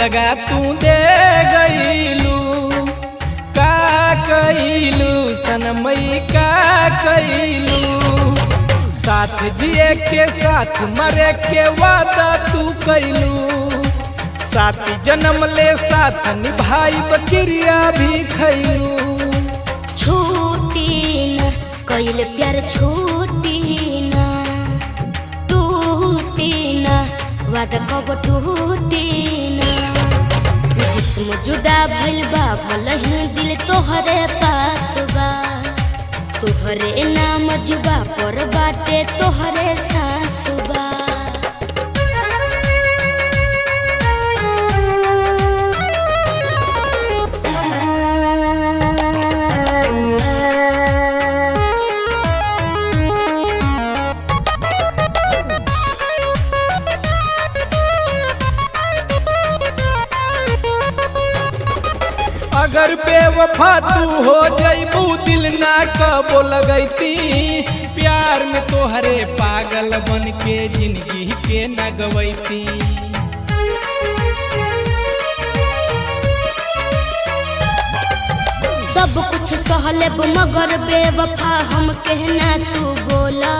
दगा तू दे गईलू, का कईलू सनमई का कईलू। साथ जिए के साथ मरे के वादा तू कईलू, साथी जन्म ले साथ निभाई बकिरिया भी खैलू। छूटी न कइल प्यार छूटी न, टूटी न वादा कब टूटी न। जिस्म जुदा भइल बा भलही दिल तोहरे पास बा, तोहरे नाम जुबा पर बाटे तोहरे सांस बा। अगर बेवफा तू हो जइबू दिल ना कबो लगैती, प्यार में तोहरे पागल बन के जिंदगी के न गवैती। सब कुछ सहलेब मगर बेवफा हम कहना तू बोला।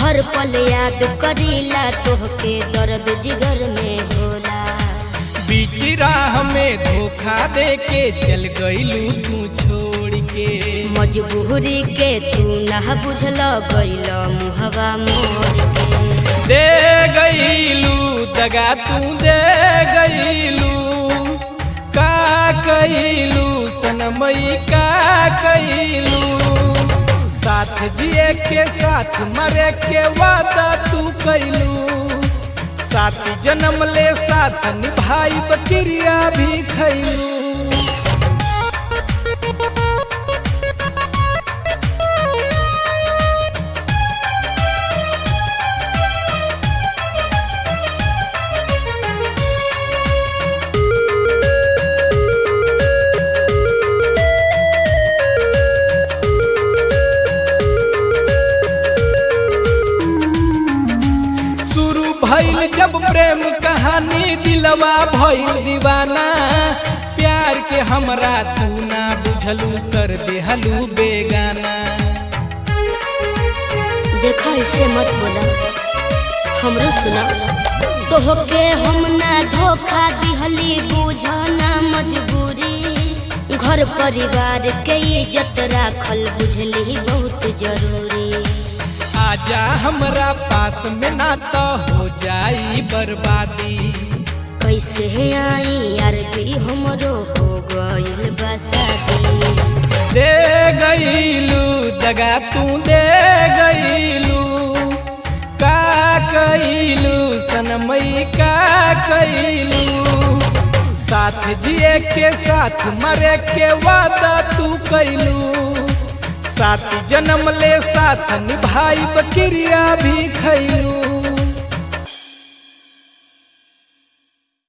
हर पल याद करीला तोहके दर्द जिगर में होला। बीच राह में धोखा दे के चल गईलू तू छोड़ के, मजबूरी के तू ना बुझल गइल मुहवा मोड़ के। दे गईलू दगा तू दे गईलू, का कईलू सनमई का कईलू। साथ जिए के साथ मरे के वादा तू कईलू, साथी जन्म ले साथ निभाई बकिरिया भी खैलू। भइल जब प्रेम कहानी दिलवा भइल दीवाना, प्यार के हमरा तू ना बुझलू कर देहलू बेगाना। देखा इसे मत बोला, हमरो सुना। तोहके हम ना धोखा दिहली बुझना मजबूरी। घर परिवार के इज्जत राखल बुझली बहुत जरूरी। आजा हमरा पास में ना तो हो जाई बर्बादी। कैसे आई यार भी हमरो हो गइल बा शादी। दे गईलू दगा तू दे गईलू, का कईलू सनमई का कईलू। साथ जिए के साथ मरे के वादा तू कईलू, साथी जन्म ले साथ निभाई बकिरिया भी खैलू।